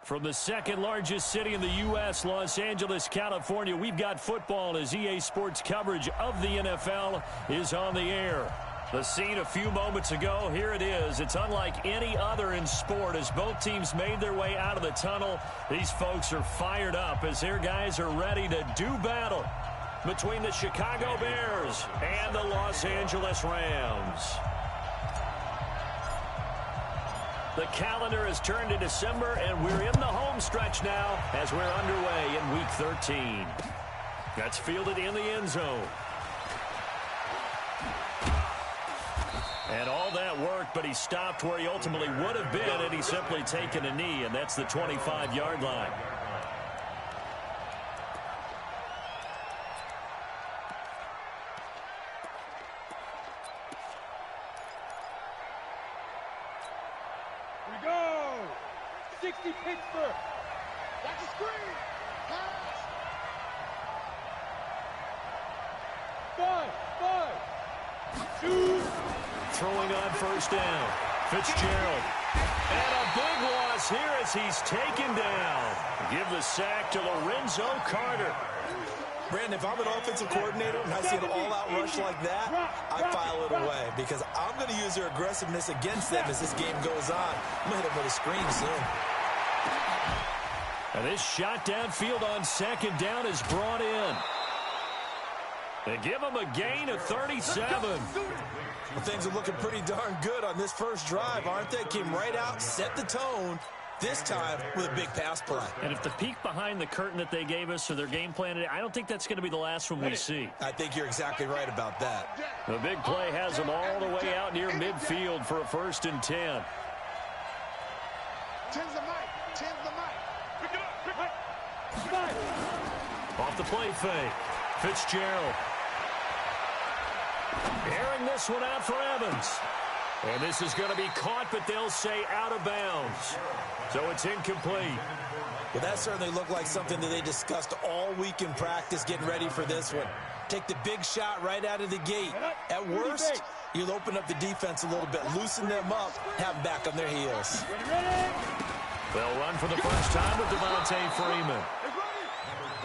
From the second largest city in the U.S., Los Angeles, California, we've got football as EA Sports coverage of the NFL is on the air. The scene a few moments ago, here it is. It's unlike any other in sport as both teams made their way out of the tunnel. These folks are fired up as their guys are ready to do battle between the Chicago Bears and the Los Angeles Rams. The calendar has turned to December, and we're in the home stretch now as we're underway in Week 13. That's fielded in the end zone. And all that work, but he stopped where he ultimately would have been had he simply taken a knee, and that's the 25-yard line. Here we go! 60 Pittsburgh! That's a screen! Pass! 5, 2. Throwing on first down. Fitzgerald. And a big loss here as he's taken down. Give the sack to Lorenzo Carter. Brandon, if I'm an offensive coordinator and I see an all-out rush like that, I file it away because I'm going to use their aggressiveness against them as this game goes on. I'm going to hit them with a screen soon. And this shot downfield on second down is brought in. They give him a gain of 37. Well, things are looking pretty darn good on this first drive, aren't they? Came right out, set the tone, this time with a big pass play. And if the peek behind the curtain that they gave us or their game plan today, I don't think that's going to be the last one we see. I think you're exactly right about that. The big play has them all the way out near midfield for a 1st and 10. 10's the mic. 10's the mic. Pick it up. Pick it up. Off the play fake. Fitzgerald. Airing this one out for Evans. And this is going to be caught, but they'll say out of bounds. So it's incomplete. Well, that certainly looked like something that they discussed all week in practice getting ready for this one. Take the big shot right out of the gate. At worst, you'll open up the defense a little bit, loosen them up, have them back on their heels. They'll run for the first time with Devontae Freeman.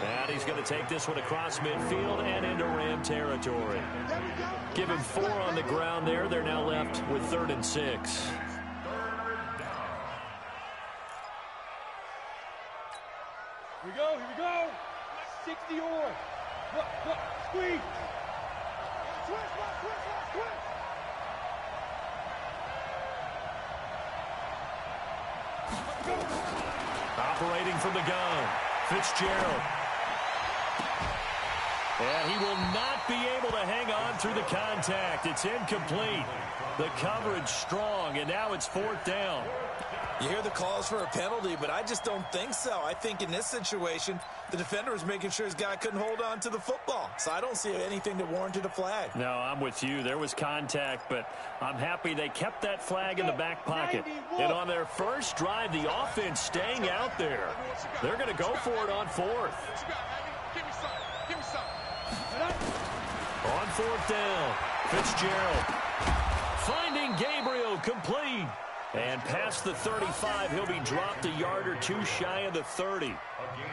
And he's going to take this one across midfield and into Ram territory. Give him 4 on the ground there. They're now left with 3rd and 6. Here we go. 60 or. Look. Squeeze. Switch. Operating from the gun, Fitzgerald. And he will not be able to hang on through the contact. It's incomplete. The coverage strong, and now it's 4th down. You hear the calls for a penalty, but I just don't think so. I think in this situation, the defender was making sure his guy couldn't hold on to the football. So I don't see anything that warranted a flag. No, I'm with you. There was contact, but I'm happy they kept that flag in the back pocket. And on their first drive, the offense staying out there. They're going to go for it on 4th. On 4th down, Fitzgerald. Finding Gabriel complete. And past the 35, he'll be dropped a yard or 2 shy of the 30.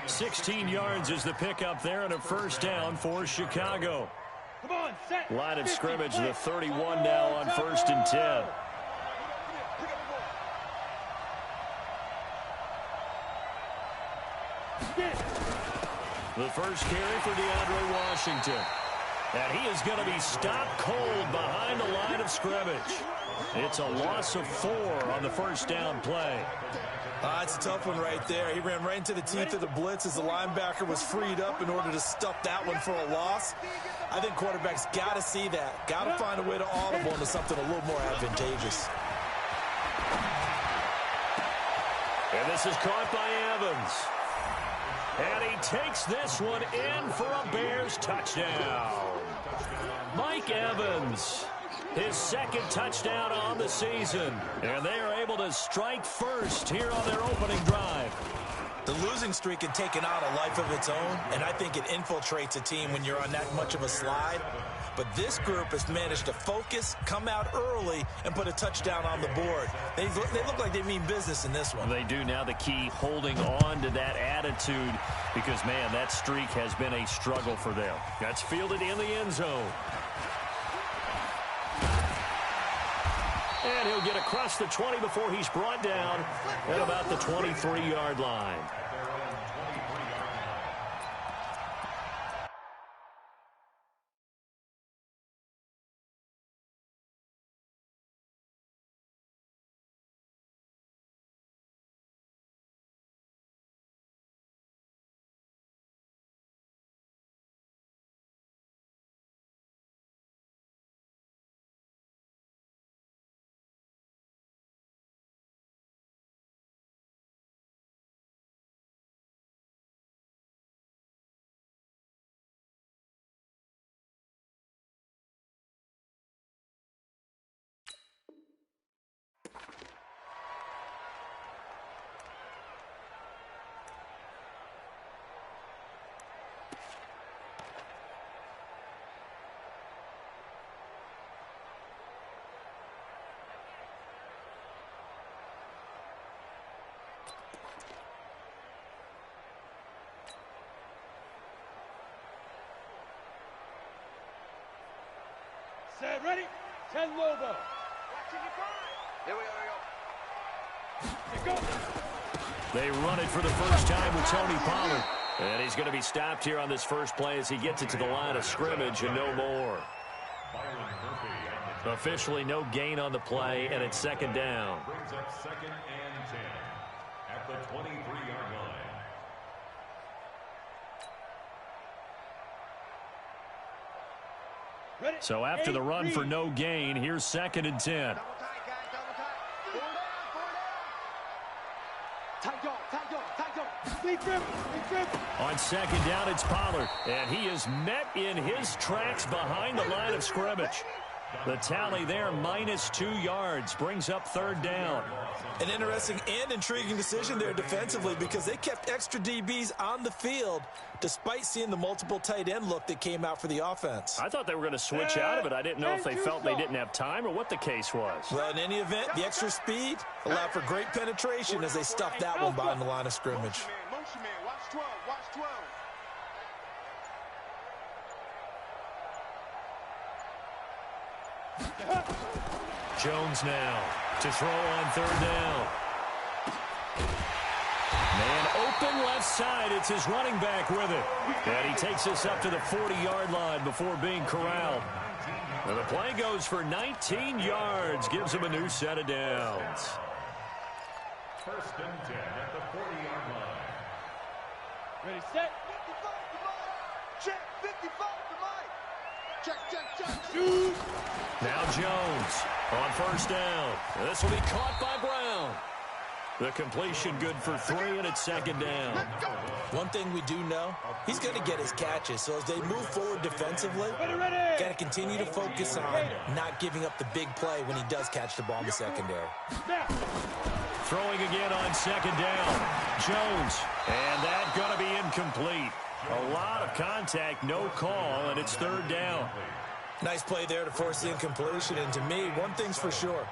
16 yards is the pickup there and a 1st down for Chicago. Come on, set. Line of scrimmage, the 31 now on 1st and 10. The first carry for DeAndre Washington. And he is going to be stopped cold behind the line of scrimmage. It's a loss of 4 on the 1st down play. It's a tough one right there. He ran right into the teeth of the blitz as the linebacker was freed up in order to stuff that one for a loss. I think quarterbacks got to see that. Got to find a way to audible into something a little more advantageous. And this is caught by Evans. And he takes this one in for a Bears touchdown. Mike Evans, his 2nd touchdown on the season. And they are able to strike first here on their opening drive. The losing streak had taken on a life of its own, and I think it infiltrates a team when you're on that much of a slide. but this group has managed to focus, come out early, and put a touchdown on the board. They look like they mean business in this one. They do. Now the key, holding on to that attitude, because, man, that streak has been a struggle for them. That's fielded in the end zone. And he'll get across the 20 before he's brought down at about the 23-yard line. Set, ready? 10 logo. Here we go. They run it for the first time with Tony Pollard. And he's going to be stopped here on this first play as he gets it to the line of scrimmage and no more. Officially no gain on the play, and it's second down. Brings up 2nd and 10 at the 23-yard line. Ready? So after the run for no gain, here's 2nd and 10. Double tight, guys, double tight. 4 down, 4 down. Tight go. Big grip. On second down, it's Pollard, and he is met in his tracks behind the line of scrimmage. The tally there, -2 yards, brings up 3rd down. An interesting and intriguing decision there defensively, because they kept extra DBs on the field despite seeing the multiple tight end look that came out for the offense. I thought they were going to switch out of it. I didn't know if they felt they didn't have time or what the case was. Well, in any event, the extra speed allowed for great penetration as they stuffed that one behind the line of scrimmage. Motion man, watch 12, watch 12. Jones now to throw on 3rd down. Man open left side. It's his running back with it. And he takes us up to the 40-yard line before being corralled. And the play goes for 19 yards. Gives him a new set of downs. 1st and 10 at the 40-yard line. Ready, set. 55 to mine. Check, 55 to mine. Check. Shoot. Now Jones on 1st down. This will be caught by Brown. The completion good for 3, and it's 2nd down. One thing we do know, he's going to get his catches. So as they move forward defensively, Ready. got to continue to focus on not giving up the big play when he does catch the ball in the secondary. Snap. Throwing again on 2nd down. Jones. And that going to be incomplete. A lot of contact, no call, and it's 3rd down. Nice play there to force the incompletion. And to me, one thing's for sure.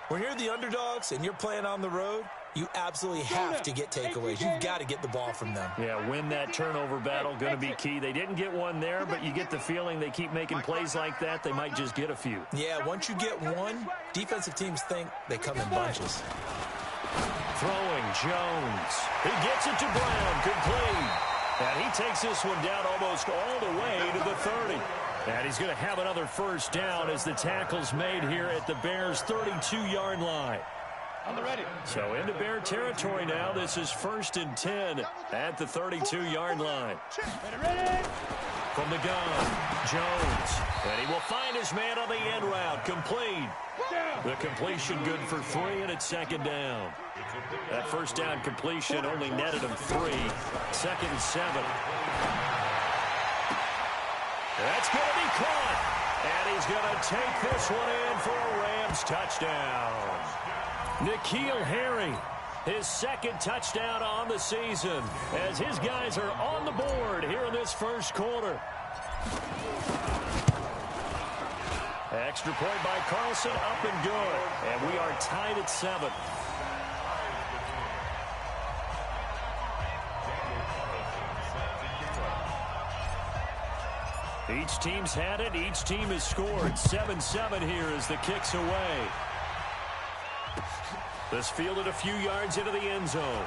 When you're the underdogs and you're playing on the road, you absolutely have to get takeaways. You've got to get the ball from them. Yeah, win that turnover battle, going to be key. They didn't get one there, but you get the feeling they keep making plays like that, they might just get a few. Yeah, once you get one, defensive teams think they come in bunches. Throwing Jones. He gets it to Brown, complete. And he takes this one down almost all the way to the 30. And he's going to have another 1st down as the tackle's made here at the Bears' 32-yard line. On the ready. So into Bear territory now. This is 1st and 10 at the 32-yard line. Ready. From the gun, Jones. And he will find his man on the end route. Complete. The completion good for 3, and it's 2nd down. That 1st down completion only netted him 3. 2nd and 7. That's going to be caught. And he's going to take this one in for a Rams touchdown. N'Keal Harry, his 2nd touchdown on the season, as his guys are on the board here in this 1st quarter. Extra point by Carlson, up and good. And we are tied at 7. Each team's had it. Each team has scored. 7-7 here as the kick's away. This fielded a few yards into the end zone.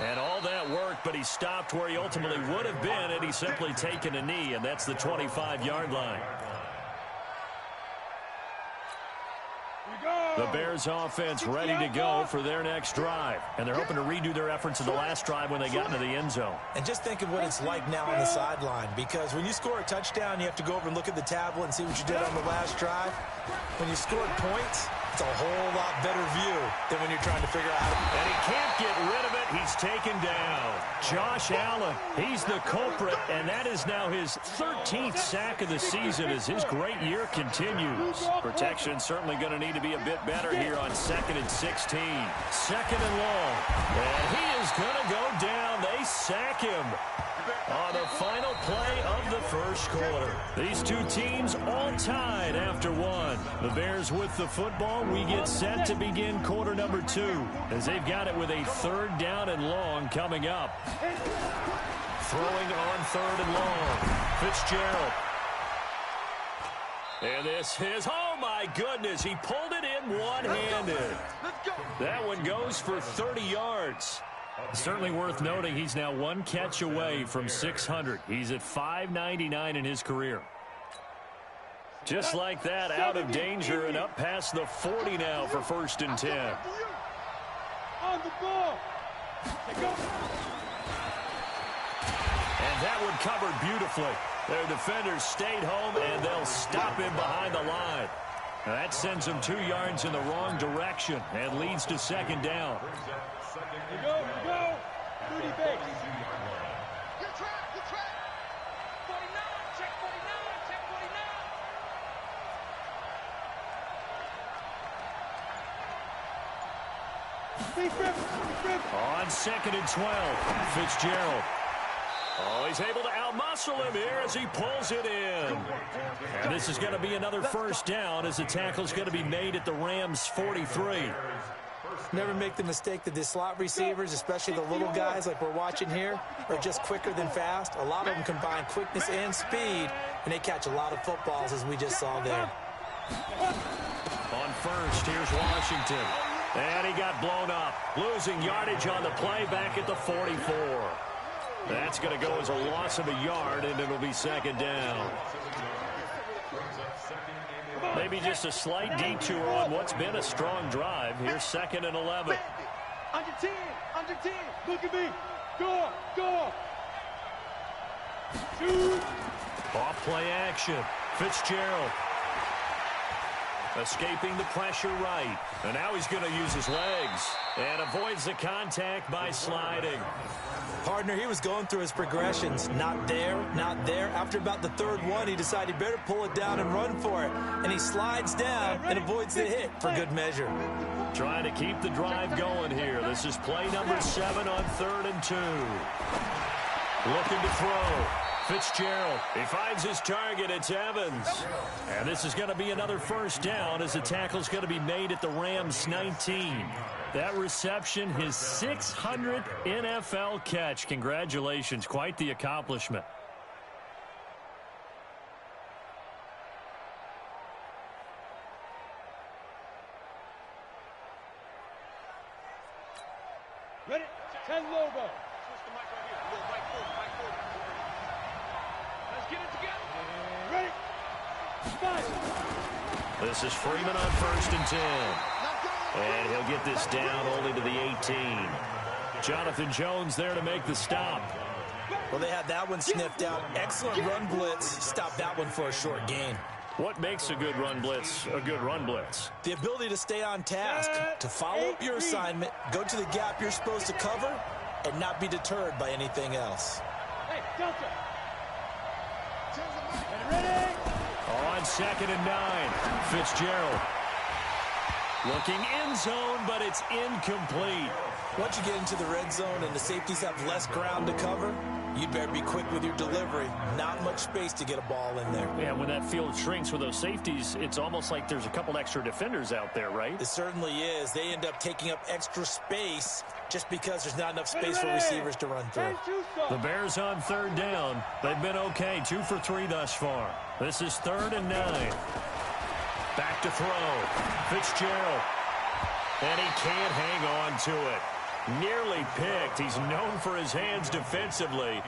And all that worked, but he stopped where he ultimately would have been had he simply taken a knee, and that's the 25-yard line. The Bears offense ready to go for their next drive. And they're hoping to redo their efforts in the last drive when they got into the end zone. And just think of what it's like now on the sideline, because when you score a touchdown, you have to go over and look at the tablet and see what you did on the last drive. When you scored points, it's a whole lot better view than when you're trying to figure out how to... And he can't get rid of it. He's taken down. Josh Allen, he's the culprit, and that is now his 13th sack of the season as his great year continues. Protection certainly going to need to be a bit better here on 2nd and 16. 2nd and long. And he is going to go down. They sack him on the final play of the first quarter. These two teams all tied after 1. The Bears with the football. We get set to begin quarter number 2 as they've got it with a 3rd down and long coming up. Throwing on 3rd and long. Fitzgerald. And this is, oh my goodness, he pulled it in one-handed. That one goes for 30 yards. Certainly worth noting he's now 1 catch away from 600. He's at 599 in his career. Just like that, out of danger and up past the 40 now for 1st and 10. On the ball. And that one covered beautifully. Their defenders stayed home, and they'll stop him behind the line. Now that sends him 2 yards in the wrong direction and leads to 2nd down. Go. Rudy Bates. Good track. 49. Check 49. On 2nd and 12, Fitzgerald. Oh, he's able to outmuscle him here as he pulls it in. And this is going to be another 1st down as the tackle's going to be made at the Rams' 43. Never make the mistake that the slot receivers, especially the little guys like we're watching here, are just quicker than fast. A lot of them combine quickness and speed, and they catch a lot of footballs, as we just saw there. On 1st, here's Washington. And he got blown up. Losing yardage on the play back at the 44. That's going to go as a loss of a yard, and it'll be 2nd down. Maybe just a slight detour on what's been a strong drive. Here's 2nd and 11. Under 10. Look at me. Go. Shoot. Off play action. Fitzgerald. Escaping the pressure right. And now he's going to use his legs. And avoids the contact by sliding. Partner, he was going through his progressions. Not there. After about the 3rd one, he decided he better pull it down and run for it. And he slides down and avoids the hit for good measure. Trying to keep the drive going here. This is play number 7 on 3rd and 2. Looking to throw. Fitzgerald. He finds his target. It's Evans. And this is going to be another 1st down as the tackle's going to be made at the Rams' 19. That reception, his 600th NFL catch. Congratulations. Quite the accomplishment. Ready? 10 logo. Switch the mic right here. A little right forward. Let's get it together. Ready? 5. This is Freeman on 1st and 10. And he'll get this down only to the 18. Jonathan Jones there to make the stop. Well, they had that one sniffed out. Excellent run blitz. Stopped that one for a short gain. What makes a good run blitz a good run blitz? The ability to stay on task, to follow up your assignment, go to the gap you're supposed to cover, and not be deterred by anything else. Hey, Delta. Ready? On 2nd and 9, Fitzgerald. Looking in zone, but it's incomplete. Once you get into the red zone and the safeties have less ground to cover, you'd better be quick with your delivery. Not much space to get a ball in there. Yeah, when that field shrinks with those safeties, it's almost like there's a couple extra defenders out there, right? It certainly is. They end up taking up extra space just because there's not enough space for receivers to run through. The Bears on third down. They've been okay, 2 for 3 thus far. This is 3rd and 9. Back to throw. Fitzgerald. And he can't hang on to it. Nearly picked. He's known for his hands defensively,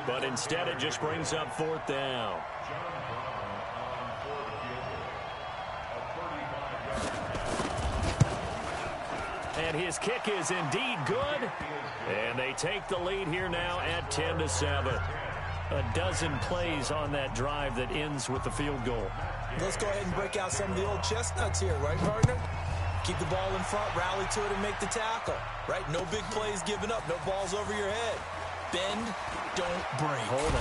but instead it just brings up 4th down. And his kick is indeed good. And they take the lead here now at 10-7. A dozen plays on that drive that ends with the field goal. Let's go ahead and break out some of the old chestnuts here, right, partner? Keep the ball in front, rally to it, and make the tackle, right? No big plays given up, no balls over your head. Bend, don't break. Hold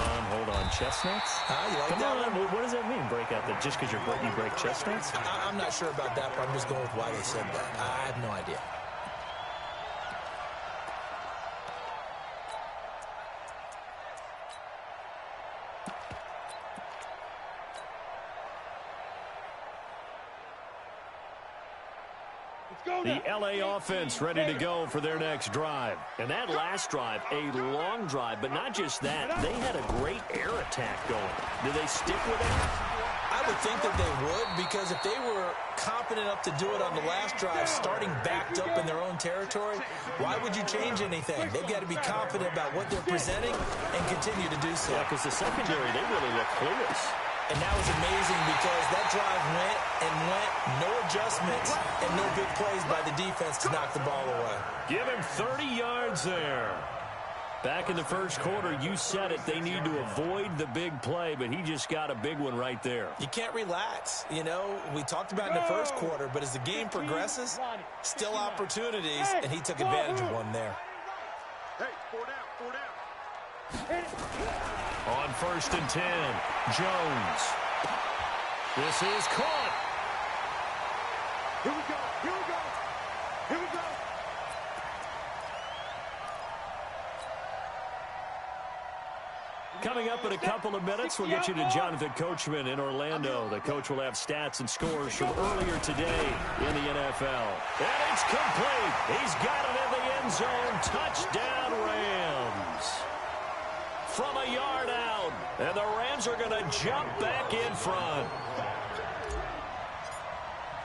on. Chestnuts? You like Come that on, one? what does that mean, break out? That just because you break chestnuts? I'm not sure about that, but I'm just going with why they said that. I have no idea. The LA offense ready to go for their next drive. And that last drive, a long drive, but not just that. They had a great air attack going. Do they stick with it? I would think that they would, because if they were competent enough to do it on the last drive, starting backed up in their own territory, why would you change anything? They've got to be confident about what they're presenting and continue to do so. Yeah, because the secondary, they really look clueless. And that was amazing because that drive went and went, no adjustments, and no big plays by the defense to knock the ball away. Give him 30 yards there. Back in the first quarter, you said it, they need to avoid the big play, but he just got a big one right there. You can't relax. You know, we talked about in the first quarter, but as the game progresses, still opportunities, and he took advantage of one there. Hey, 4 down. On 1st and 10, Jones. This is caught. Here we go. Coming up in a couple of minutes, we'll get you to Jonathan Coachman in Orlando. The coach will have stats and scores from earlier today in the NFL. And it's complete. He's got it in the end zone. Touchdown, Rams. From a yard out. And the Rams are going to jump back in front.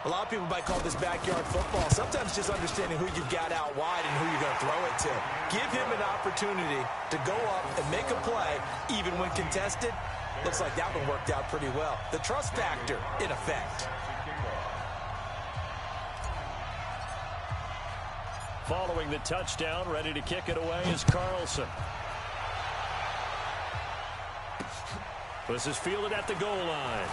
A lot of people might call this backyard football. Sometimes just understanding who you've got out wide and who you're going to throw it to. Give him an opportunity to go up and make a play, even when contested. Looks like that one worked out pretty well. The trust factor in effect. Following the touchdown, ready to kick it away is Carlson. This is fielded at the goal line.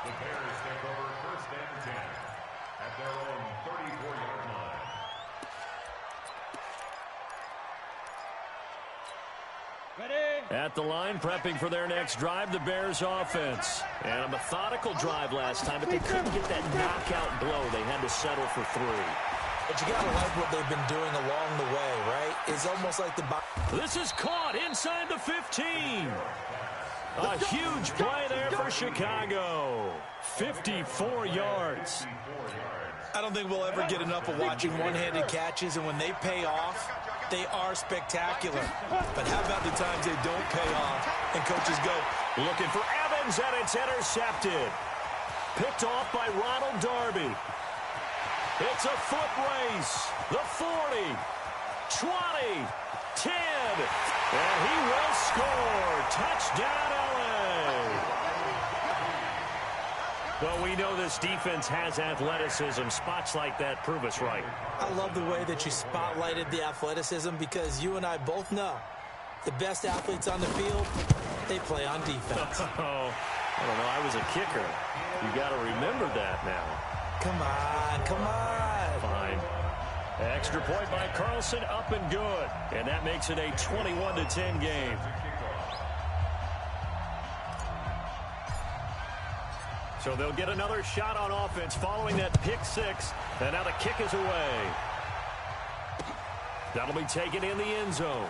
The Bears take over 1st and 10 at their own 34-yard line. At the line, prepping for their next drive, the Bears offense. And a methodical drive last time, but they couldn't get that knockout blow. They had to settle for 3. But you got to like what they've been doing along the way, right? It's almost like the... This is caught inside the 15. A huge play there for Chicago. 54 yards. I don't think we'll ever get enough of watching one-handed catches, and when they pay off, they are spectacular. But how about the times they don't pay off and coaches go, looking for Evans, and it's intercepted. Picked off by Ronald Darby. It's a foot race. The 40, 20, 10, and he will score. Touchdown, LA. Well, we know this defense has athleticism. Spots like that prove us right. I love the way that you spotlighted the athleticism, because you and I both know the best athletes on the field, they play on defense. Oh, I don't know. I was a kicker. You got to remember that now. Come on, come on. Fine. Extra point by Carlson, up and good. And that makes it a 21-10 game. So they'll get another shot on offense following that pick six. And now the kick is away. That'll be taken in the end zone.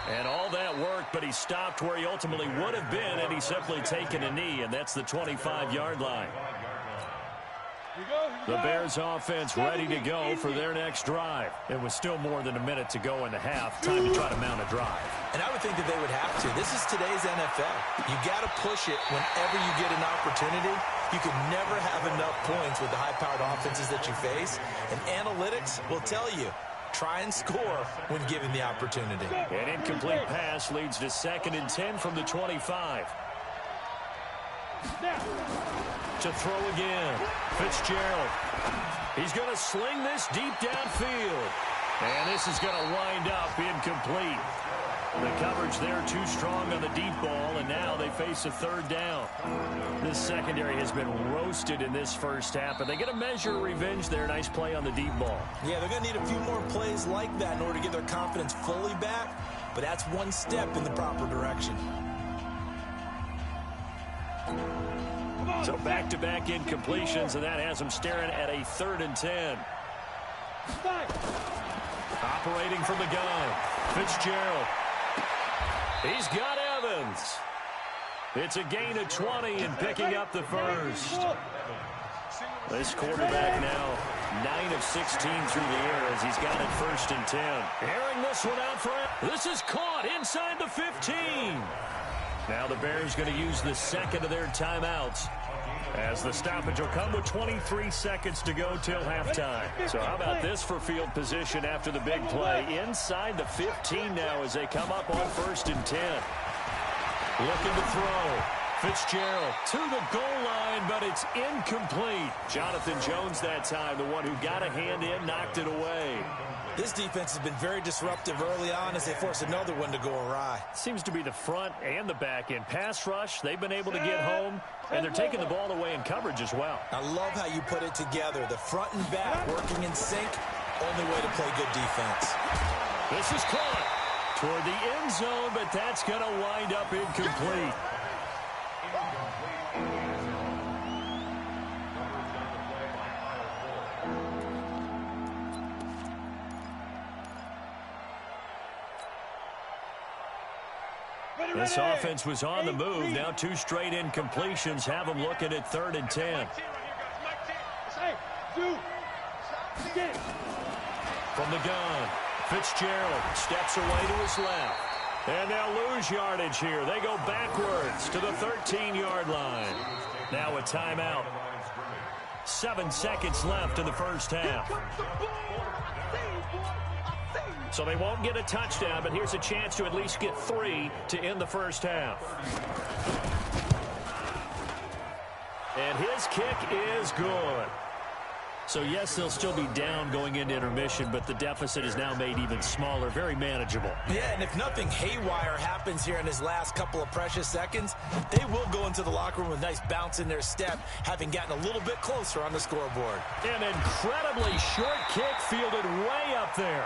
And all that worked, but he stopped where he ultimately would have been, and he's simply taken a knee, and that's the 25-yard line. The Bears offense ready to go for their next drive. It was still more than a minute to go in the half. Time to try to mount a drive. And I would think that they would have to. This is today's NFL. You got to push it whenever you get an opportunity. You can never have enough points with the high-powered offenses that you face. And analytics will tell you, try and score when given the opportunity. An incomplete pass leads to 2nd and 10 from the 25. To throw again. Fitzgerald. He's going to sling this deep downfield. And this is going to wind up incomplete. The coverage there too strong on the deep ball, and now they face a 3rd down. This secondary has been roasted in this first half, but they get a measure of revenge there. Nice play on the deep ball. Yeah, they're going to need a few more plays like that in order to get their confidence fully back, but that's one step in the proper direction. So back-to-back incompletions, and that has them staring at a 3rd and 10. Operating from the gun, Fitzgerald. He's got Evans. It's a gain of 20 and picking up the first. This quarterback now 9 of 16 through the air as he's got it 1st and 10. Airing this one out for him. This is caught inside the 15. Now the Bears going to use the 2nd of their timeouts, as the stoppage will come with 23 seconds to go till halftime. So how about this for field position after the big play? Inside the 15 now as they come up on 1st and 10. Looking to throw. Fitzgerald to the goal line, but it's incomplete. Jonathan Jones that time, the one who got a hand in, knocked it away. This defense has been very disruptive early on as they force another one to go awry. Seems to be the front and the back end. Pass rush, they've been able to get home, and they're taking the ball away in coverage as well. I love how you put it together. The front and back working in sync, only way to play good defense. This is caught toward the end zone, but that's going to wind up incomplete. This offense was on the move. Now 2 straight incompletions have them looking at 3rd and 10. From the gun, Fitzgerald steps away to his left. And they'll lose yardage here. They go backwards to the 13-yard line. Now a timeout. 7 seconds left in the first half. So they won't get a touchdown, but here's a chance to at least get 3 to end the first half. And his kick is good. So, yes, they'll still be down going into intermission, but the deficit is now made even smaller, very manageable. Yeah, and if nothing haywire happens here in his last couple of precious seconds, they will go into the locker room with a nice bounce in their step, having gotten a little bit closer on the scoreboard. An incredibly short kick fielded way up there.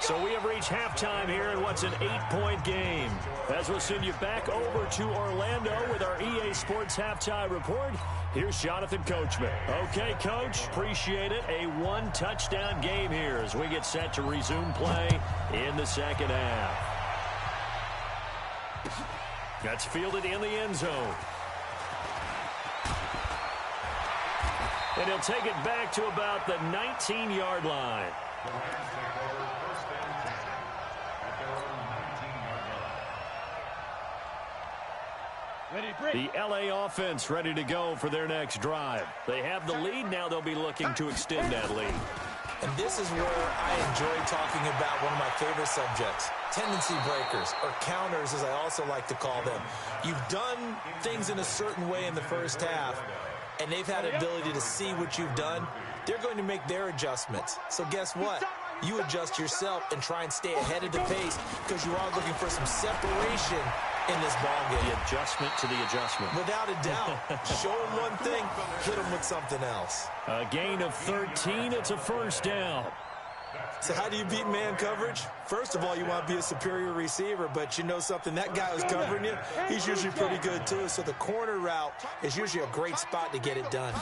So we have reached halftime here in what's an 8-point game. As we'll send you back over to Orlando with our EA Sports Halftime Report, here's Jonathan Coachman. Okay, Coach, appreciate it. A 1-touchdown game here as we get set to resume play in the second half. That's fielded in the end zone. And he'll take it back to about the 19-yard line. The LA offense ready to go for their next drive. They have the lead. Now they'll be looking to extend that lead. And this is where I enjoy talking about one of my favorite subjects, tendency breakers, or counters as I also like to call them. You've done things in a certain way in the first half, and they've had an ability to see what you've done. They're going to make their adjustments. So guess what? You adjust yourself and try and stay ahead of the pace because you are looking for some separation in this ballgame. The adjustment to the adjustment. Without a doubt. Show them one thing, hit them with something else. A gain of 13. It's a first down. So how do you beat man coverage? First of all, you want to be a superior receiver, but you know something, that guy who's covering you, he's usually pretty good too. So the corner route is usually a great spot to get it done.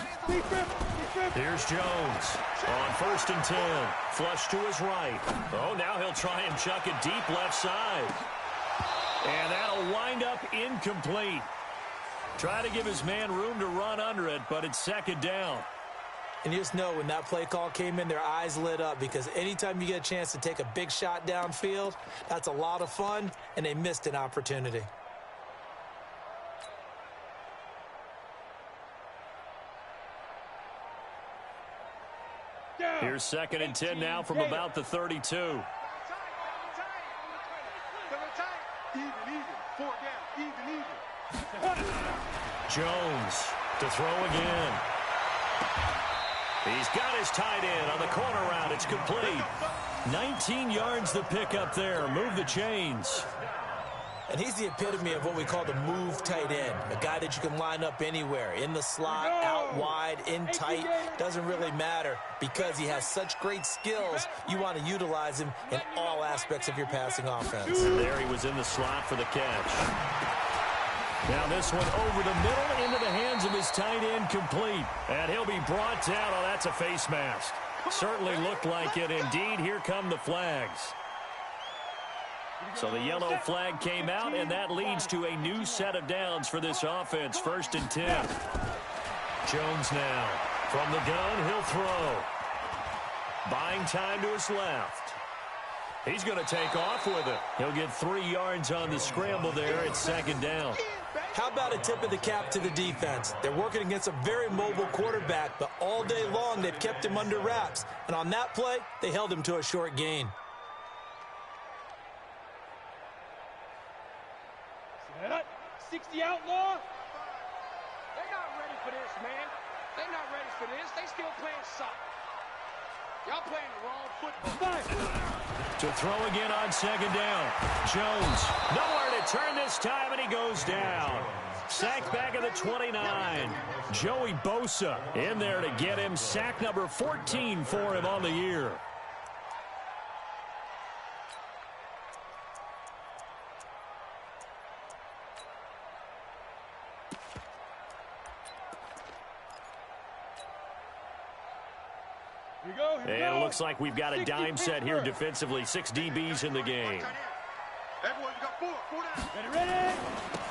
Here's Jones on 1st and 10. Flush to his right. Oh, now he'll try and chuck it deep left side. And that'll wind up incomplete. Try to give his man room to run under it, but it's 2nd down. And you just know when that play call came in, their eyes lit up, because anytime you get a chance to take a big shot downfield, that's a lot of fun, and they missed an opportunity. Here's 2nd and 10 now from about the 32. Even, 4 down, even. Jones to throw again. He's got his tight end on the corner route. It's complete. 19 yards the pick up there. Move the chains. And he's the epitome of what we call the move tight end. A guy that you can line up anywhere. In the slot, out wide, in tight. Doesn't really matter because he has such great skills. You want to utilize him in all aspects of your passing offense. There he was in the slot for the catch. Now this one over the middle into the hands of his tight end, complete. And he'll be brought down. Oh, that's a face mask. Certainly looked like it. Indeed, here come the flags. So the yellow flag came out, and that leads to a new set of downs for this offense. 1st and 10. Jones now. From the gun, he'll throw. Buying time to his left. He's going to take off with it. He'll get 3 yards on the scramble there. It's 2nd down. How about a tip of the cap to the defense? They're working against a very mobile quarterback, but all day long they've kept him under wraps. And on that play, they held him to a short gain. 60 outlaw. They're not ready for this, man. They're not ready for this. They still playing soccer. Y'all playing the wrong football. To throw again on 2nd down. Jones, nowhere to turn this time, and he goes down. Sacked back at the 29. Joey Bosa in there to get him. Sack number 14 for him on the year. And it looks like we've got a dime set here defensively. 6 DBs in the game. Everyone's got 4 down. Ready?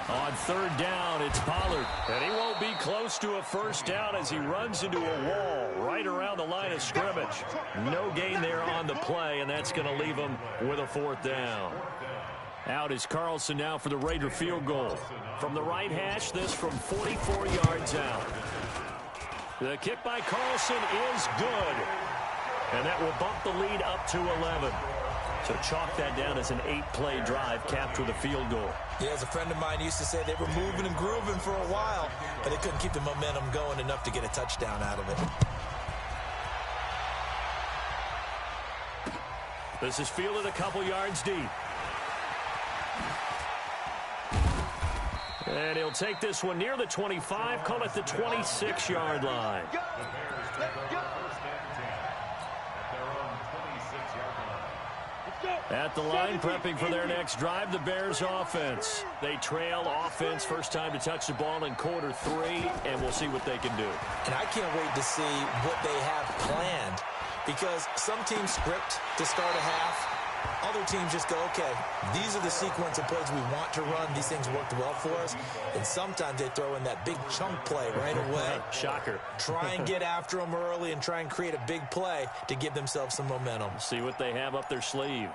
On 3rd down, it's Pollard. And he won't be close to a 1st down as he runs into a wall right around the line of scrimmage. No gain there on the play, and that's going to leave him with a 4th down. Out is Carlson now for the Raider field goal. From the right hash, this from 44 yards out. The kick by Carlson is good. And that will bump the lead up to 11. So chalk that down as an 8-play drive capped with a field goal. Yeah, as a friend of mine used to say, they were moving and grooving for a while, but they couldn't keep the momentum going enough to get a touchdown out of it. This is fielded a couple yards deep. And he'll take this one near the 25, call it the 26-yard line. At the line, prepping for their next drive, the Bears offense. They trail offense, first time to touch the ball in quarter 3, and we'll see what they can do. And I can't wait to see what they have planned, because some teams script to start a half. Other teams just go, okay, these are the sequence of plays we want to run. These things worked well for us. And sometimes they throw in that big chunk play right away. Shocker. Try and get after them early and try and create a big play to give themselves some momentum. See what they have up their sleeve.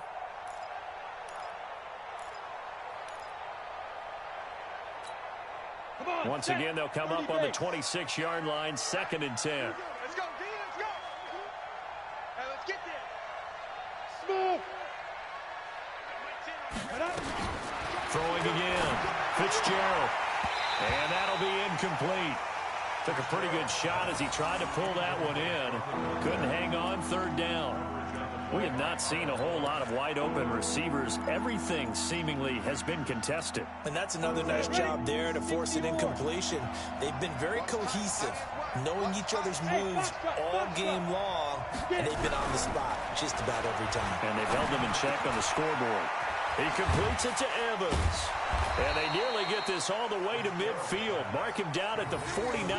Once again, they'll come up on the 26-yard line, 2nd and 10. Let's go, D, let's go. Hey, let's get there. Smooth. Throwing again. Fitzgerald. And that'll be incomplete. Took a pretty good shot as he tried to pull that one in. Couldn't hang on, 3rd down. We have not seen a whole lot of wide-open receivers. Everything seemingly has been contested. And that's another nice job there to force an incompletion. They've been very cohesive, knowing each other's moves all game long, and they've been on the spot just about every time. And they've held them in check on the scoreboard. He completes it to Evans. And they nearly get this all the way to midfield. Mark him down at the 49.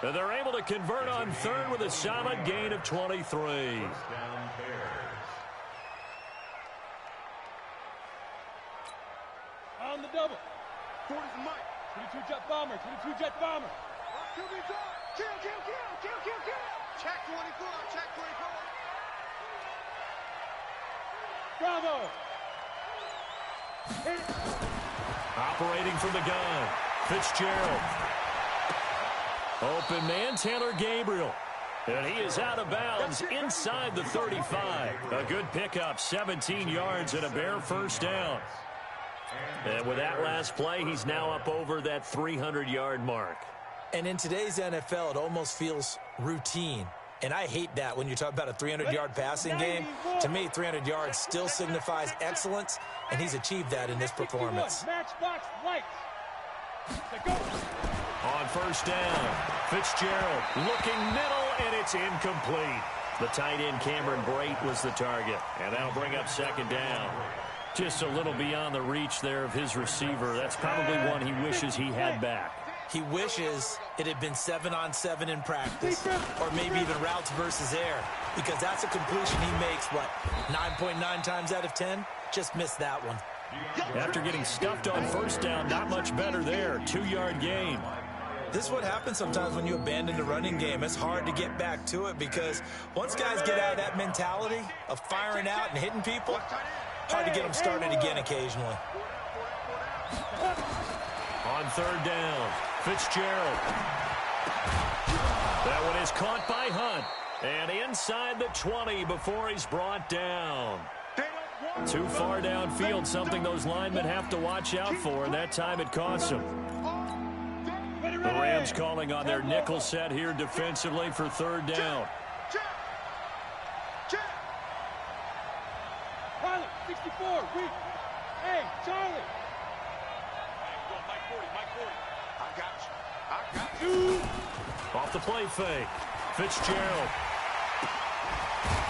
And they're able to convert on third with a solid gain of 23. On the double. 40's the mic. 22 jet bomber. 22 jet bomber. Kill. Check 24. Check 24. Bravo. Hit it. Operating from the gun. Fitzgerald. Open man, Taylor Gabriel. And he is out of bounds inside the 35. A good pickup, 17 yards and a Bear first down. And with that last play, he's now up over that 300-yard mark. And in today's NFL, it almost feels routine. And I hate that when you talk about a 300-yard passing game. To me, 300 yards still signifies excellence, and he's achieved that in this performance. Matchbox lights. On first down, Fitzgerald looking middle, and it's incomplete. The tight end Cameron Brate was the target, and that'll bring up second down. Just a little beyond the reach there of his receiver. That's probably one he wishes he had back. He wishes it had been 7-on-7 in practice, or maybe even routes versus air, because that's a completion he makes, 9.9 times out of 10? Just missed that one. After getting stuffed on first down, not much better there. 2-yard gain. This is what happens sometimes when you abandon the running game. It's hard to get back to it because once guys get out of that mentality of firing out and hitting people, hard to get them started again occasionally. On third down, Fitzgerald. That one is caught by Hunt. And inside the 20 before he's brought down. Too far downfield, something those linemen have to watch out for, and that time it costs them. The Rams calling on their nickel set here defensively for third down. Pilot, 64, weak. Hey, Charlie. Mike 40. I got you. Off the play fake. Fitzgerald.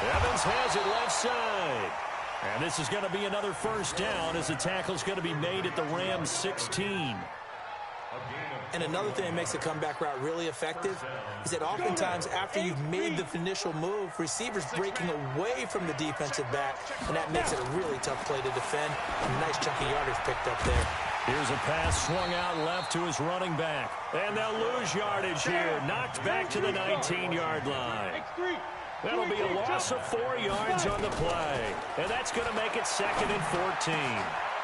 Evans has it left side. And this is going to be another first down as the tackle's going to be made at the Rams 16. And another thing that makes a comeback route really effective is that oftentimes after you've made the initial move, receivers breaking away from the defensive back, and that makes it a really tough play to defend. A nice chunky yardage picked up there. Here's a pass swung out left to his running back. And they'll lose yardage here. Knocked back to the 19-yard line. That'll be a loss of 4 yards on the play. And that's going to make it 2nd and 14.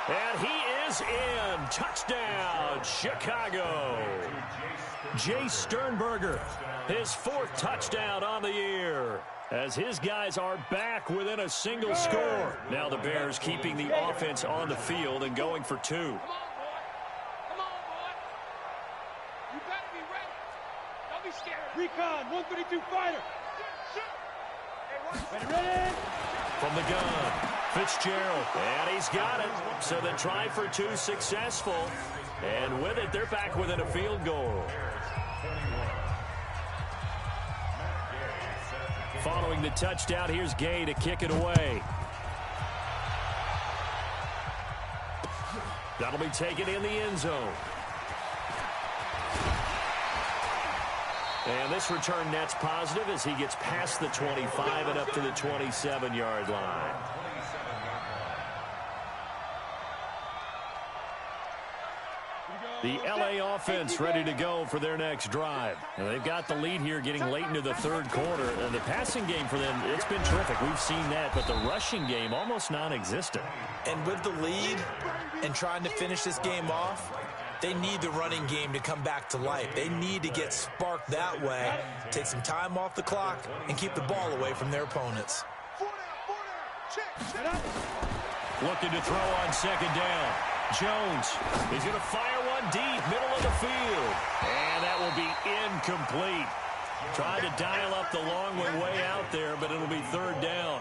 And he is in. Touchdown, Chicago. Jay Sternberger, his 4th touchdown on the year, as his guys are back within a single score. Now the Bears keeping the offense on the field and going for 2. Come on, boy. You better be ready. Don't be scared. Recon, 132 fighter. Ready. From the gun, Fitzgerald, and he's got it. So the try for 2 successful, and with it, they're back within a field goal. Following the touchdown, here's Gay to kick it away. That'll be taken in the end zone. And this return net's positive as he gets past the 25 and up to the 27-yard line. The LA offense ready to go for their next drive. And they've got the lead here getting late into the third quarter. And the passing game for them, it's been terrific. We've seen that. But the rushing game, almost non-existent. And with the lead and trying to finish this game off, they need the running game to come back to life. They need to get sparked that way, take some time off the clock, and keep the ball away from their opponents. Looking to throw on second down. Jones, he's going to fire one deep, middle of the field. And that will be incomplete. Trying to dial up the long way out there, but it'll be third down.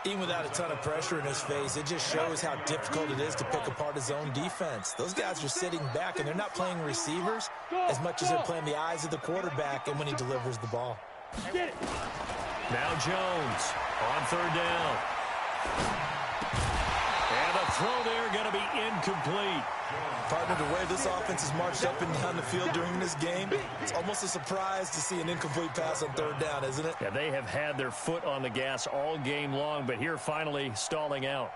Even without a ton of pressure in his face, it just shows how difficult it is to pick apart his own defense. Those guys are sitting back, and they're not playing receivers as much as they're playing the eyes of the quarterback and when he delivers the ball. Get it. Now Jones on third down. And the throw there going to be incomplete. Partner, the way this offense has marched up and down the field during this game, it's almost a surprise to see an incomplete pass on third down, isn't it? Yeah, they have had their foot on the gas all game long, but here finally stalling out.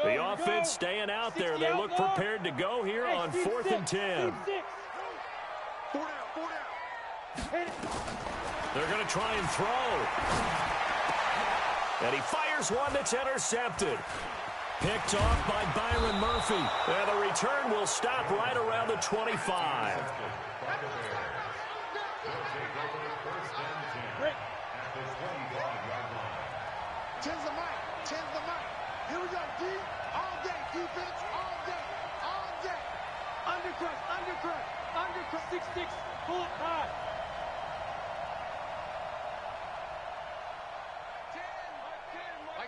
The offense staying out there. They look prepared to go here on 4th and 10. They're going to try and throw. And he fires one that's intercepted. Picked off by Byron Murphy. And the return will stop right around the 25. Tens the mic. Here we go, D. All day. Defense, all day. All day. Undercut. 6-6. Pull it high.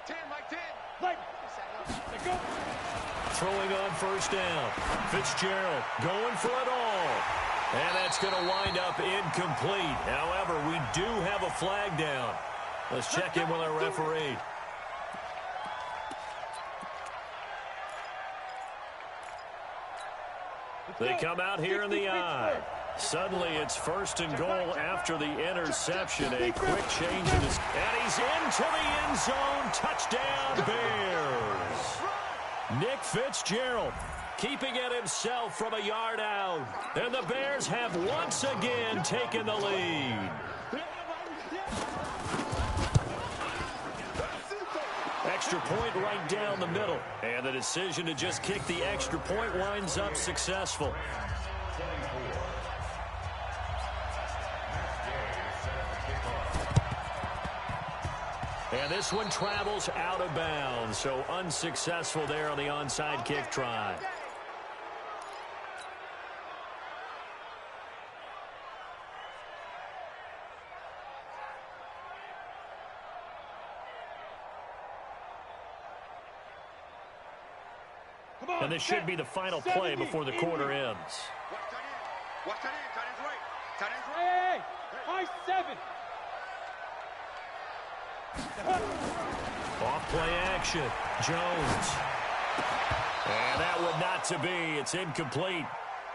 10. Like. Let's go. Throwing on first down. Fitzgerald going for it all. And that's going to wind up incomplete. However, we do have a flag down. Let's check in with our referee. They come out here in the eye. Suddenly, it's 1st and goal after the interception. A quick change in his... And he's into the end zone. Touchdown, Bears. Nick Fitzgerald keeping it himself from a yard out. And the Bears have once again taken the lead. Extra point right down the middle. And the decision to just kick the extra point winds up successful. And this one travels out of bounds, so unsuccessful there on the onside kick try. And this should be the final play before the quarter ends. Watch tight end. Tight end's right. Tight end's right. Hey, high 7. Off play action. Jones. And that would not to be. It's incomplete.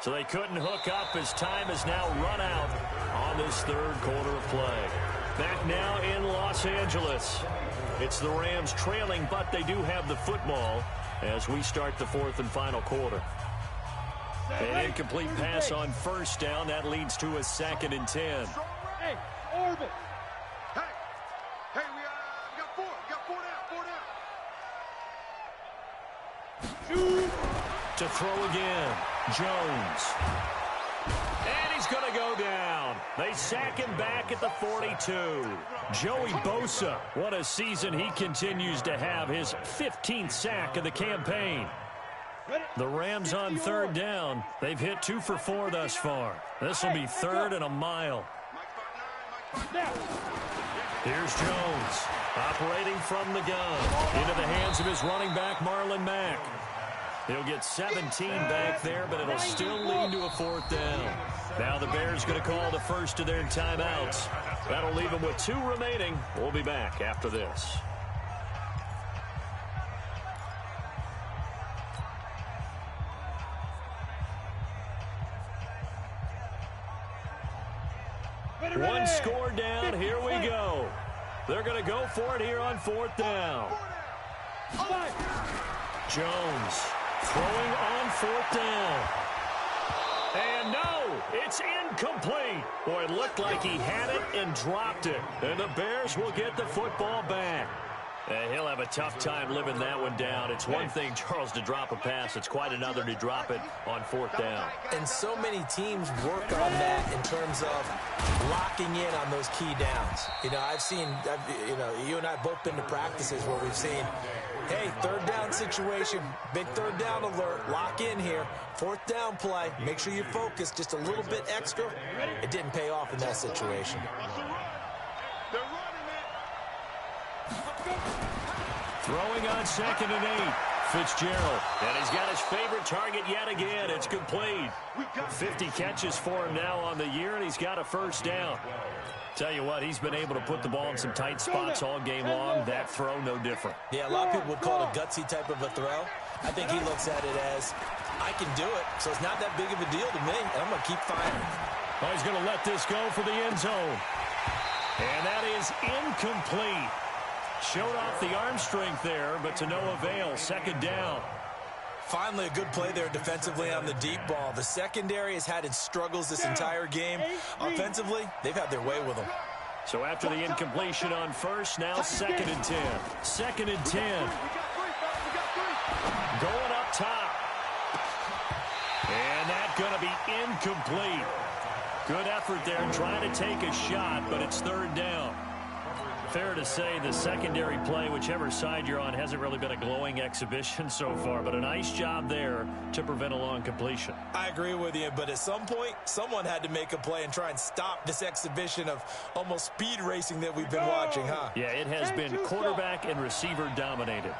So they couldn't hook up as time has now run out on this third quarter of play. Back now in Los Angeles. It's the Rams trailing, but they do have the football as we start the 4th and final quarter. An incomplete pass on first down. That leads to a 2nd and 10. Hey, orbit. Hey, we got 4. We got 4 down. Shoot. To throw again. Jones. And he's going to go down. They sack him back at the 42. Joey Bosa, what a season he continues to have. His 15th sack of the campaign. The Rams on third down. They've hit 2 for 4 thus far. This will be 3rd and a mile. Here's Jones, operating from the gun. Into the hands of his running back, Marlon Mack. He'll get 17 back there, but it'll still lead to a 4th down. Now the Bears going to call the first of their timeouts. That'll leave them with 2 remaining. We'll be back after this. One score down. Here we go. They're going to go for it here on 4th down. Jones throwing on 4th down. And no, it's incomplete. Boy, it looked like he had it and dropped it. And the Bears will get the football back. And he'll have a tough time living that one down. It's one thing, Charles, to drop a pass. It's quite another to drop it on 4th down. And so many teams work on that in terms of locking in on those key downs. You know, you and I have both been to practices where we've seen, hey, 3rd down situation, big 3rd down alert, lock in here, 4th down play, make sure you focus just a little bit extra. It didn't pay off in that situation. Throwing on 2nd and 8. Fitzgerald, and he's got his favorite target yet again. It's complete. 50 catches for him now on the year, and he's got a first down. Tell you what, he's been able to put the ball in some tight spots all game long. That throw, no different. Yeah, a lot of people would call it a gutsy type of a throw. I think he looks at it as, I can do it, so it's not that big of a deal to me, and I'm going to keep firing. Oh, he's going to let this go for the end zone. And that is incomplete. Showed off the arm strength there, but to no avail. Second down. Finally, a good play there defensively on the deep ball. The secondary has had its struggles this entire game. Offensively, they've had their way with them. So after the incompletion on first, now 2nd and 10. 2nd and 10. Going up top. And that's going to be incomplete. Good effort there trying to take a shot, but it's 3rd down. Fair to say the secondary play, whichever side you're on, hasn't really been a glowing exhibition so far, but a nice job there to prevent a long completion. I agree with you, but at some point, someone had to make a play and try and stop this exhibition of almost speed racing that we've been watching, huh? Yeah, it has been quarterback and receiver dominated.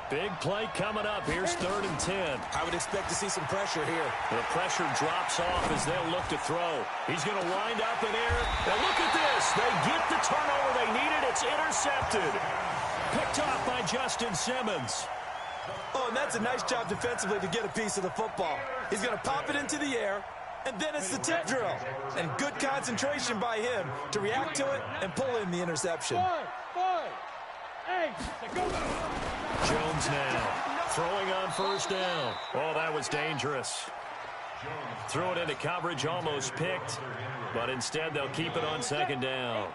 Big play coming up. Here's 3rd and 10. I would expect to see some pressure here. The pressure drops off as they'll look to throw. He's going to wind up in air. Now look at this. They get the turnover they needed. It's intercepted. Picked off by Justin Simmons. Oh, and that's a nice job defensively to get a piece of the football. He's going to pop it into the air, and then it's the tip drill. And good concentration by him to react to it and pull in the interception. Jones now throwing on first down. Oh, that was dangerous. Threw it into coverage, almost picked, but instead they'll keep it on 2nd down.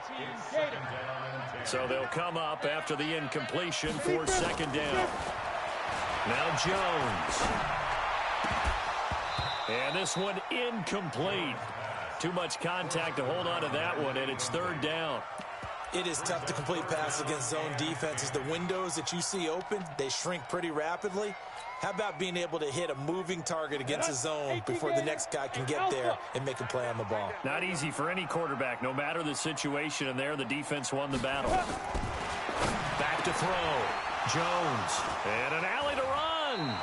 So they'll come up after the incompletion for 2nd down. Now Jones. And this one incomplete. Too much contact to hold on to that one, and it's 3rd down. It is tough to complete passes against zone defenses. The windows that you see open, they shrink pretty rapidly. How about being able to hit a moving target against a zone before the next guy can get there and make a play on the ball? Not easy for any quarterback, no matter the situation, and there the defense won the battle. Back to throw. Jones. And an alley to run.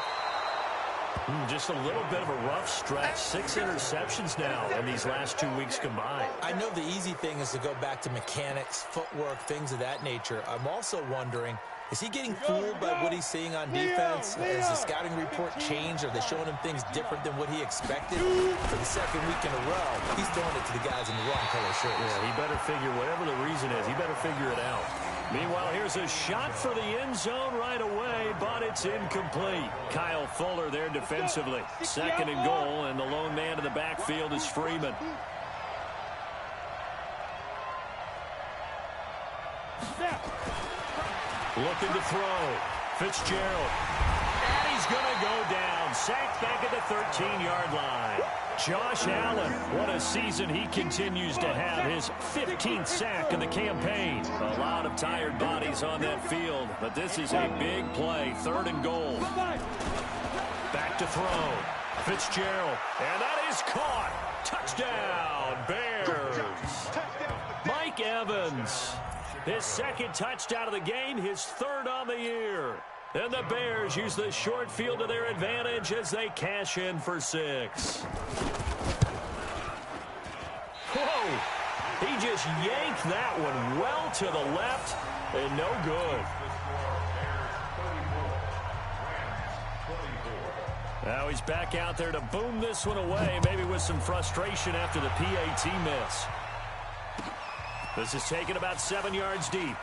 Just a little bit of a rough stretch. 6 interceptions now in these last 2 weeks combined. I know the easy thing is to go back to mechanics, footwork, things of that nature. I'm also wondering, is he getting fooled by what he's seeing on defense? Has the scouting report changed? Are they showing him things different than what he expected? For the 2nd week in a row, he's throwing it to the guys in the wrong color shirts. Yeah, he better figure, whatever the reason is, he better figure it out. Meanwhile, here's a shot for the end zone right away, but it's incomplete. Kyle Fuller there defensively. 2nd and goal, and the lone man in the backfield is Freeman. Looking to throw. Fitzgerald. And he's going to go down. Sacked back at the 13-yard line. Josh Allen, what a season he continues to have. His 15th sack in the campaign. A lot of tired bodies on that field, but this is a big play. 3rd and goal. Back to throw. Fitzgerald, and that is caught. Touchdown, Bears. Mike Evans, his 2nd touchdown of the game, his 3rd on the year. And the Bears use the short field to their advantage as they cash in for 6. Whoa! He just yanked that one well to the left and no good. Now he's back out there to boom this one away, maybe with some frustration after the PAT miss. This is taken about 7 yards deep.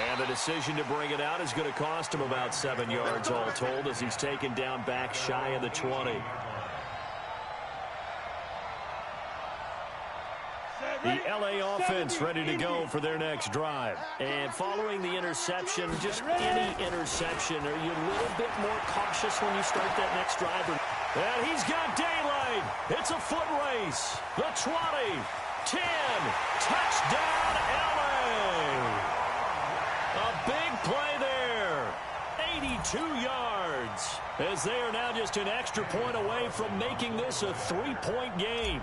And the decision to bring it out is going to cost him about 7 yards all told as he's taken down back shy of the 20. The LA offense ready to go for their next drive. And following the interception, just any interception, are you a little bit more cautious when you start that next drive? And he's got daylight. It's a foot race. The 20, 10, touchdown LA. A big play there. 82 yards. As they are now just an extra point away from making this a 3-point game.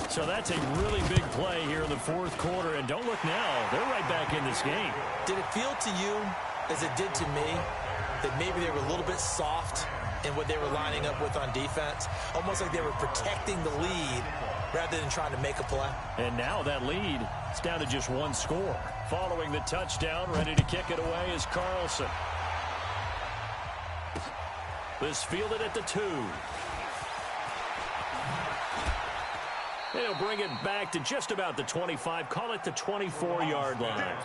So that's a really big play here in the fourth quarter. And don't look now. They're right back in this game. Did it feel to you, as it did to me, that maybe they were a little bit soft in what they were lining up with on defense? Almost like they were protecting the lead rather than trying to make a play. And now that lead is down to just one score. Following the touchdown, ready to kick it away is Carlson. This fielded at the 2. They'll bring it back to just about the 25. Call it the 24-yard line.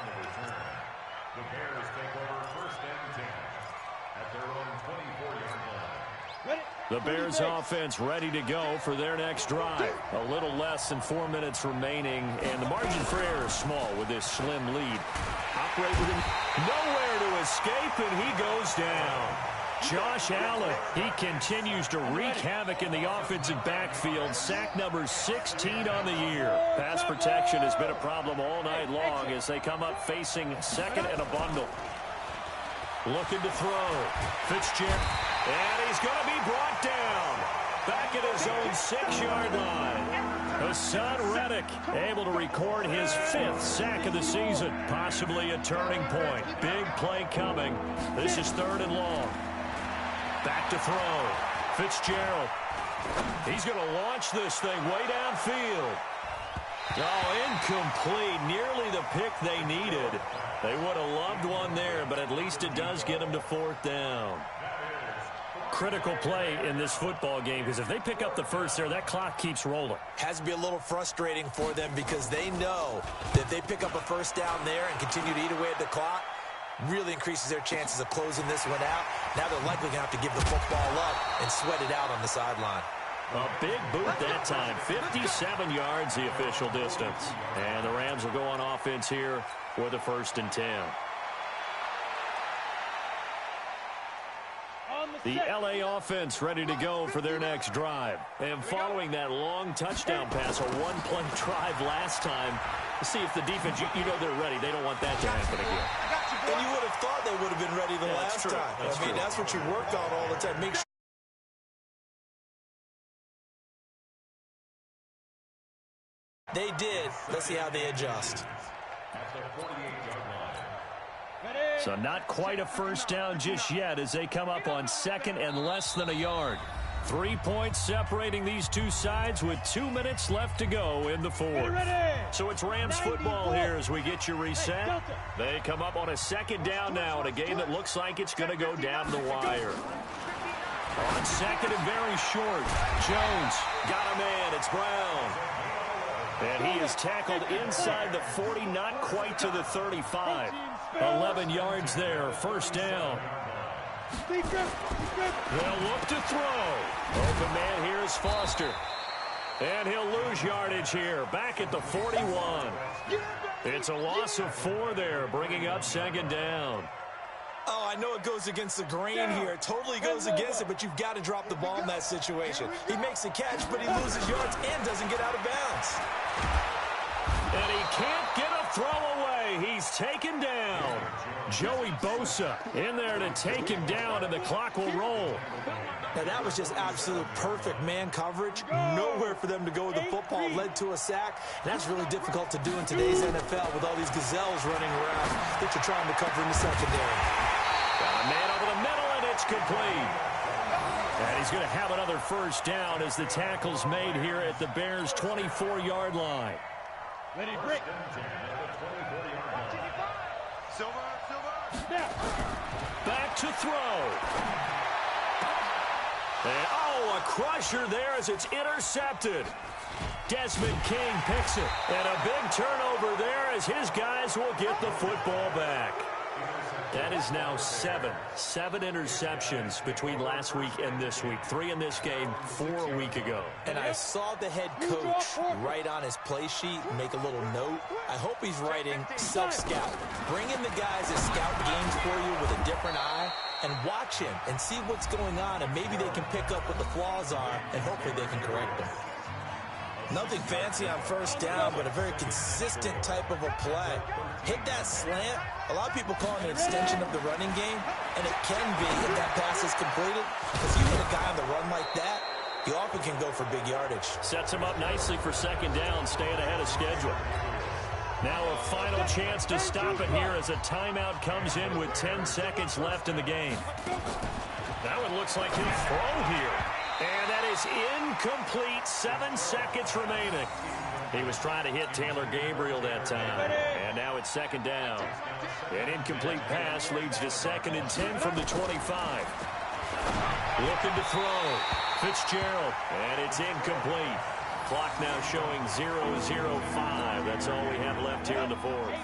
The Bears take over first and 10 at their own 24-yard line. The Bears offense ready to go for their next drive. A little less than 4 minutes remaining, and the margin for error is small with this slim lead. Operate with him. Nowhere to escape, and he goes down. Josh Allen, he continues to wreak havoc in the offensive backfield. Sack number 16 on the year. Pass protection has been a problem all night long as they come up facing second and a bundle. Looking to throw. Fitzgerald. And he's going to be brought down. Back at his own 6-yard line. Hassan Reddick able to record his 5th sack of the season. Possibly a turning point. Big play coming. This is 3rd and long. Back to throw. Fitzgerald. He's going to launch this thing way downfield. Oh, incomplete. Nearly the pick they needed. They would have loved one there, but at least it does get them to 4th down. Critical play in this football game, because if they pick up the first there, that clock keeps rolling. Has to be a little frustrating for them because they know that if they pick up a first down there and continue to eat away at the clock, really increases their chances of closing this one out. Now they're likely going to have to give the football up and sweat it out on the sideline. A big boot that time. 57 yards the official distance. And the Rams will go on offense here with a 1st and 10. The L.A. offense ready to go for their next drive. And following that long touchdown pass, a one-play drive last time, to see if the defense, you know they're ready. They don't want that to happen again. And you would have thought they would have been ready the last time. I mean, that's what you work on all the time. Make sure they did. Let's see how they adjust. So not quite a first down just yet as they come up on 2nd and less than a yard. 3 points separating these two sides with 2 minutes left to go in the 4th. So it's Rams football here as we get you reset. They come up on a 2nd down now in a game that looks like it's going to go down the wire. On 2nd and very short. Jones got a man. It's Brown. And he is tackled inside the 40, not quite to the 35. 11 yards there, 1st down. They'll look to throw. Open man here is Foster. And he'll lose yardage here, back at the 41. It's a loss of 4 there, bringing up 2nd down. Oh, I know it goes against the grain here. It totally goes against it, but you've got to drop the ball in that situation. He makes the catch, but he loses yards and doesn't get out of bounds. And he can't get a throw away. He's taken down. Joey Bosa in there to take him down, and the clock will roll. Now, that was just absolute perfect man coverage. Nowhere for them to go with the football. Led to a sack. That's really difficult to do in today's NFL with all these gazelles running around that you're trying to cover in the secondary. Got a man over the middle, and it's complete. And he's going to have another 1st down as the tackle's made here at the Bears' 24-yard line. Ready, break. Back to throw. And, oh, a crusher there as it's intercepted. Desmond King picks it. And a big turnover there as his guys will get the football back. That is now 7 interceptions between last week and this week. 3 in this game, 4 a week ago. And I saw the head coach write on his play sheet, make a little note. I hope he's writing self-scout. Bring in the guys that scout games for you with a different eye and watch him and see what's going on, and maybe they can pick up what the flaws are, and hopefully they can correct them. Nothing fancy on 1st down, but a very consistent type of a play. Hit that slant. A lot of people call it an extension of the running game, and it can be if that pass is completed, because you hit a guy on the run like that, You often can go for big yardage. Sets him up nicely for second down, staying ahead of schedule. Now a final chance to stop it here as a timeout comes in with 10 seconds left in the game. That one looks like he'll throw here. And that is incomplete. 7 seconds remaining. He was trying to hit Taylor Gabriel that time. And now it's second down. An incomplete pass leads to 2nd and 10 from the 25. Looking to throw. Fitzgerald. And it's incomplete. Clock now showing 0-0-5. That's all we have left here in the fourth.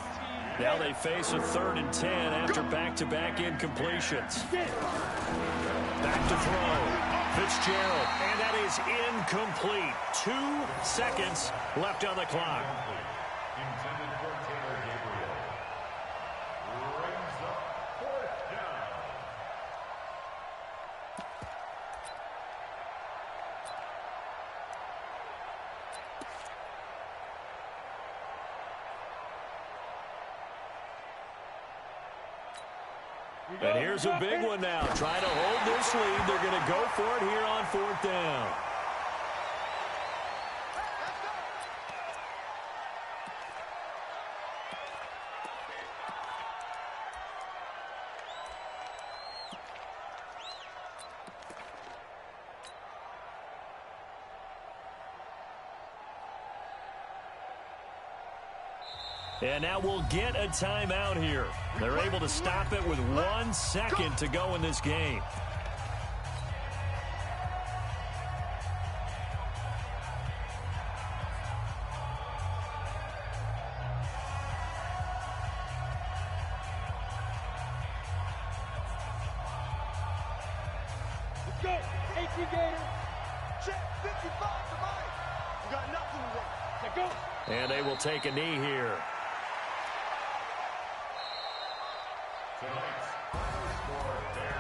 Now they face a 3rd and 10 after back-to-back incompletions. Back to throw. Fitzgerald, and that is incomplete. 2 seconds left on the clock. Intended for Taylor Gabriel. Brings up 4th down. And here's a big one now. Trying to hold this lead. They're going to go for it here on 4th down. And now we'll get a timeout here. They're able to stop it with 1 second to go in this game. Let's go. 18 Gator. Check 55 to Mike. You got nothing to work. Let's go. And they will take a knee here.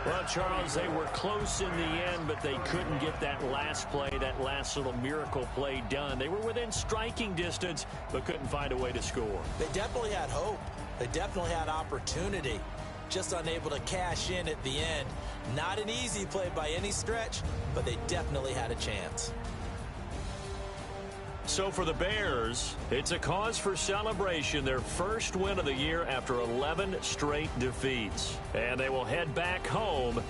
Well, Charles, they were close in the end, but they couldn't get that last play, that last little miracle play done. They were within striking distance, but couldn't find a way to score. They definitely had hope. They definitely had opportunity. Just unable to cash in at the end. Not an easy play by any stretch, but they definitely had a chance. So for the Bears, it's a cause for celebration, their first win of the year after 11 straight defeats. And they will head back home